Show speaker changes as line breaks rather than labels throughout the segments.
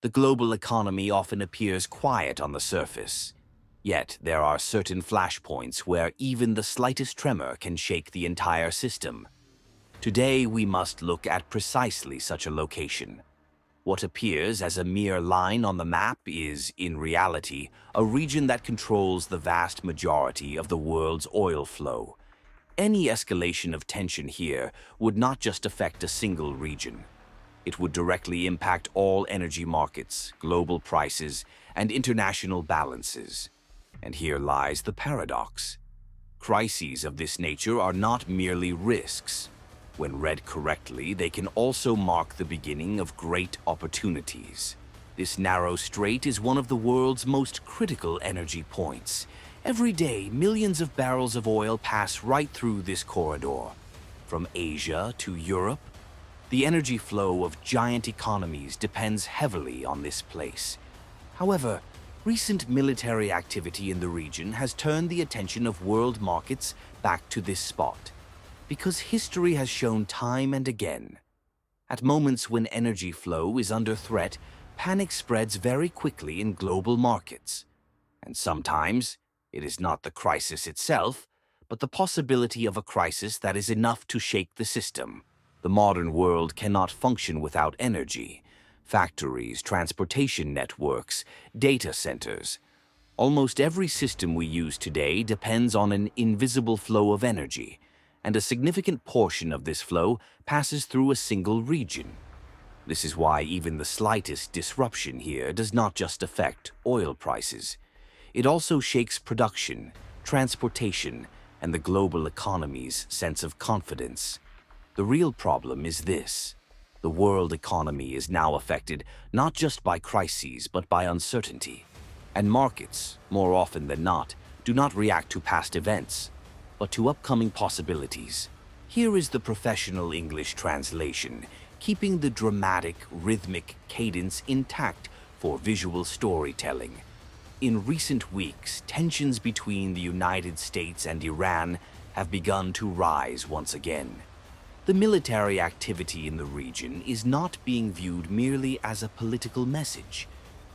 The global economy often appears quiet on the surface. Yet there are certain flashpoints where even the slightest tremor can shake the entire system. Today we must look at precisely such a location. What appears as a mere line on the map is, in reality, a region that controls the vast majority of the world's oil flow. Any escalation of tension here would not just affect a single region. It would directly impact all energy markets, global prices, and international balances. And here lies the paradox. Crises of this nature are not merely risks. When read correctly, they can also mark the beginning of great opportunities. This narrow strait is one of the world's most critical energy points. Every day, millions of barrels of oil pass right through this corridor. From Asia to Europe, the energy flow of giant economies depends heavily on this place. However, recent military activity in the region has turned the attention of world markets back to this spot, because history has shown time and again. At moments when energy flow is under threat, panic spreads very quickly in global markets. And sometimes, it is not the crisis itself, but the possibility of a crisis that is enough to shake the system. The modern world cannot function without energy. Factories, transportation networks, data centers. Almost every system we use today depends on an invisible flow of energy, and a significant portion of this flow passes through a single region. This is why even the slightest disruption here does not just affect oil prices. It also shakes production, transportation, and the global economy's sense of confidence. The real problem is this. The world economy is now affected not just by crises but by uncertainty. And markets, more often than not, do not react to past events, but to upcoming possibilities. Here is the professional English translation, keeping the dramatic, rhythmic cadence intact for visual storytelling. In recent weeks, tensions between the United States and Iran have begun to rise once again. The military activity in the region is not being viewed merely as a political message,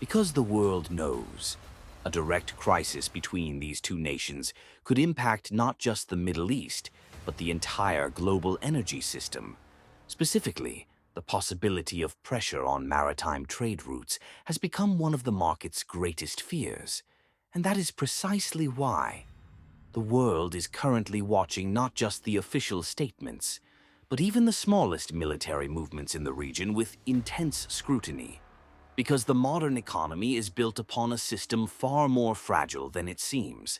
because the world knows a direct crisis between these two nations could impact not just the Middle East, but the entire global energy system. Specifically, the possibility of pressure on maritime trade routes has become one of the market's greatest fears, and that is precisely why the world is currently watching not just the official statements, but even the smallest military movements in the region with intense scrutiny. Because the modern economy is built upon a system far more fragile than it seems.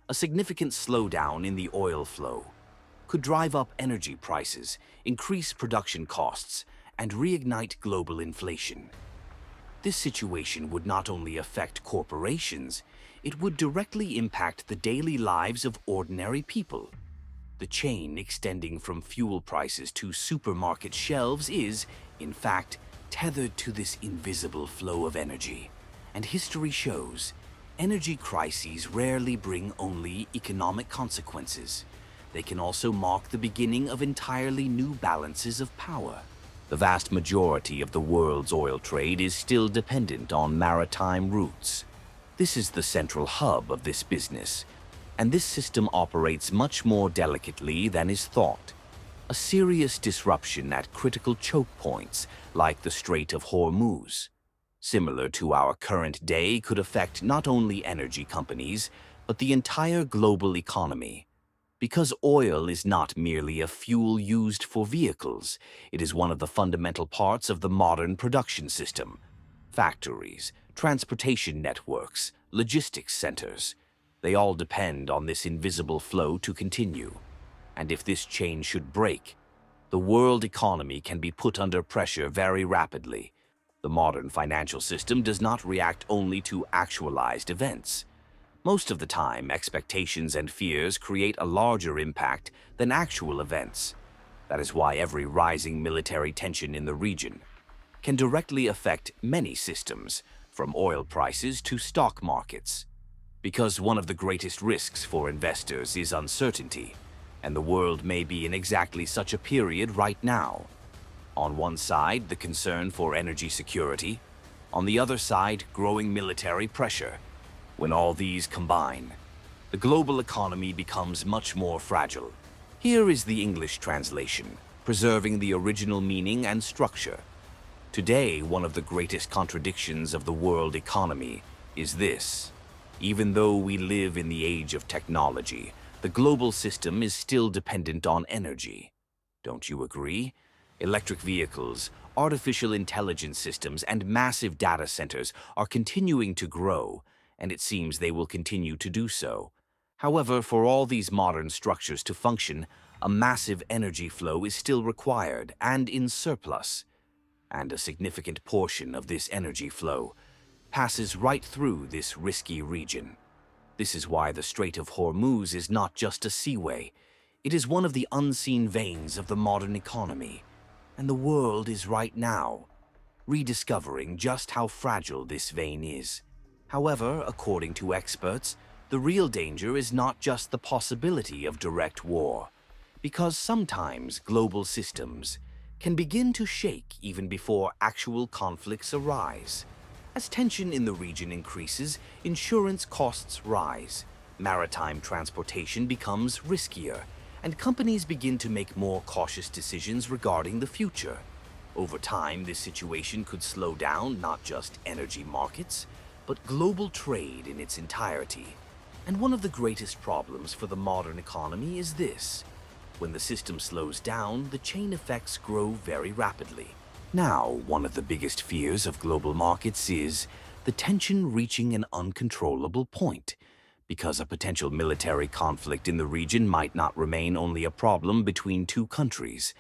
A significant slowdown in the oil flow could drive up energy prices, increase production costs, and reignite global inflation. This situation would not only affect corporations, it would directly impact the daily lives of ordinary people. The chain extending from fuel prices to supermarket shelves is, in fact, tethered to this invisible flow of energy. And history shows, energy crises rarely bring only economic consequences. They can also mark the beginning of entirely new balances of power. The vast majority of the world's oil trade is still dependent on maritime routes. This is the central hub of this business, and this system operates much more delicately than is thought. A serious disruption at critical choke points, like the Strait of Hormuz, similar to our current day, could affect not only energy companies, but the entire global economy. Because oil is not merely a fuel used for vehicles, it is one of the fundamental parts of the modern production system. Factories, transportation networks, logistics centers, they all depend on this invisible flow to continue. And if this chain should break, the world economy can be put under pressure very rapidly. The modern financial system does not react only to actualized events. Most of the time, expectations and fears create a larger impact than actual events. That is why every rising military tension in the region can directly affect many systems, from oil prices to stock markets. Because one of the greatest risks for investors is uncertainty, and the world may be in exactly such a period right now. On one side, the concern for energy security. On the other side, growing military pressure. When all these combine, the global economy becomes much more fragile. Here is the English translation, preserving the original meaning and structure. Today, one of the greatest contradictions of the world economy is this. Even though we live in the age of technology, the global system is still dependent on energy. Don't you agree? Electric vehicles, artificial intelligence systems, and massive data centers are continuing to grow, and it seems they will continue to do so. However, for all these modern structures to function, a massive energy flow is still required and in surplus. And a significant portion of this energy flow passes right through this risky region. This is why the Strait of Hormuz is not just a seaway. It is one of the unseen veins of the modern economy. And the world is right now rediscovering just how fragile this vein is. However, according to experts, the real danger is not just the possibility of direct war, because sometimes global systems can begin to shake even before actual conflicts arise. As tension in the region increases, insurance costs rise, maritime transportation becomes riskier, and companies begin to make more cautious decisions regarding the future. Over time, this situation could slow down not just energy markets, but global trade in its entirety. And one of the greatest problems for the modern economy is this. When the system slows down, the chain effects grow very rapidly. Now, one of the biggest fears of global markets is the tension reaching an uncontrollable point, because a potential military conflict in the region might not remain only a problem between two countries.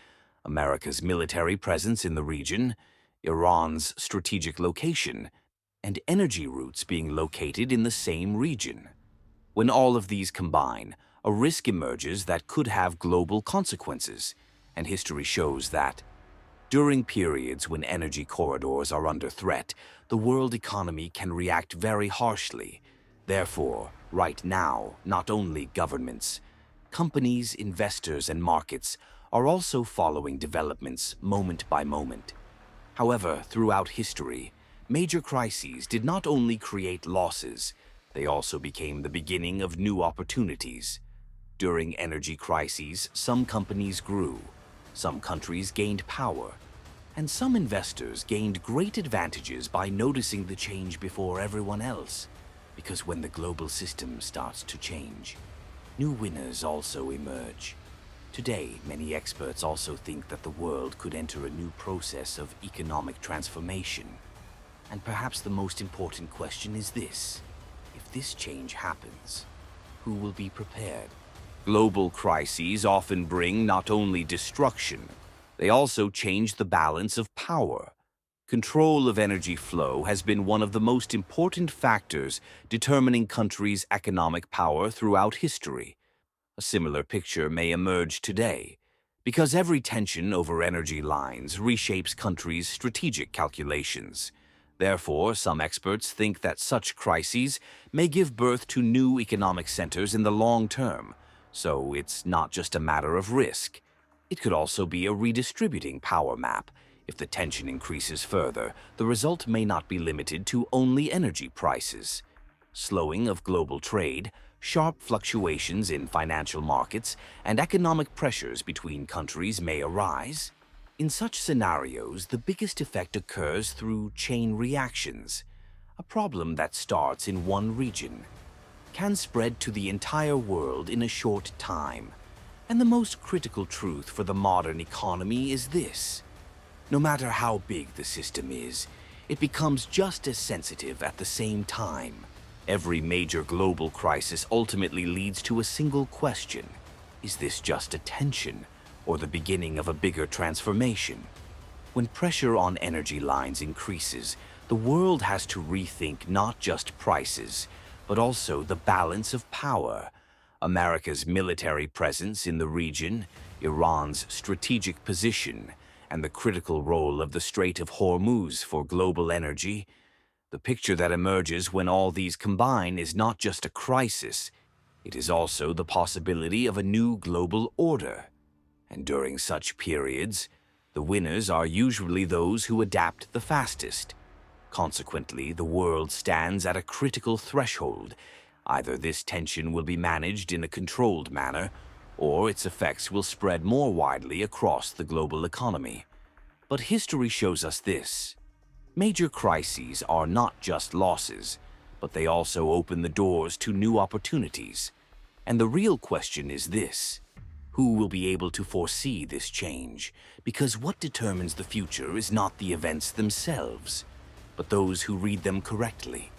America's military presence in the region, Iran's strategic location, and energy routes being located in the same region. When all of these combine, a risk emerges that could have global consequences, and history shows that during periods when energy corridors are under threat, the world economy can react very harshly. Therefore, right now, not only governments, companies, investors, and markets are also following developments moment by moment. However, throughout history, major crises did not only create losses, they also became the beginning of new opportunities. During energy crises, some companies grew, some countries gained power, and some investors gained great advantages by noticing the change before everyone else. Because when the global system starts to change, new winners also emerge. Today, many experts also think that the world could enter a new process of economic transformation. And perhaps the most important question is this. If this change happens, who will be prepared? Global crises often bring not only destruction, they also change the balance of power. Control of energy flow has been one of the most important factors determining countries' economic power throughout history. A similar picture may emerge today, because every tension over energy lines reshapes countries' strategic calculations. Therefore, some experts think that such crises may give birth to new economic centers in the long term. So it's not just a matter of risk. It could also be a redistributing power map. If the tension increases further, the result may not be limited to only energy prices. Slowing of global trade, sharp fluctuations in financial markets, and economic pressures between countries may arise. In such scenarios, the biggest effect occurs through chain reactions. A problem that starts in one region can spread to the entire world in a short time. And the most critical truth for the modern economy is this. No matter how big the system is, it becomes just as sensitive at the same time. Every major global crisis ultimately leads to a single question. Is this just a tension, or the beginning of a bigger transformation? When pressure on energy lines increases, the world has to rethink not just prices, but also the balance of power. America's military presence in the region, Iran's strategic position, and the critical role of the Strait of Hormuz for global energy. The picture that emerges when all these combine is not just a crisis, it is also the possibility of a new global order. And during such periods, the winners are usually those who adapt the fastest. Consequently, the world stands at a critical threshold. Either this tension will be managed in a controlled manner, or its effects will spread more widely across the global economy. But history shows us this. Major crises are not just losses, but they also open the doors to new opportunities. And the real question is this: who will be able to foresee this change? Because what determines the future is not the events themselves, but those who read them correctly.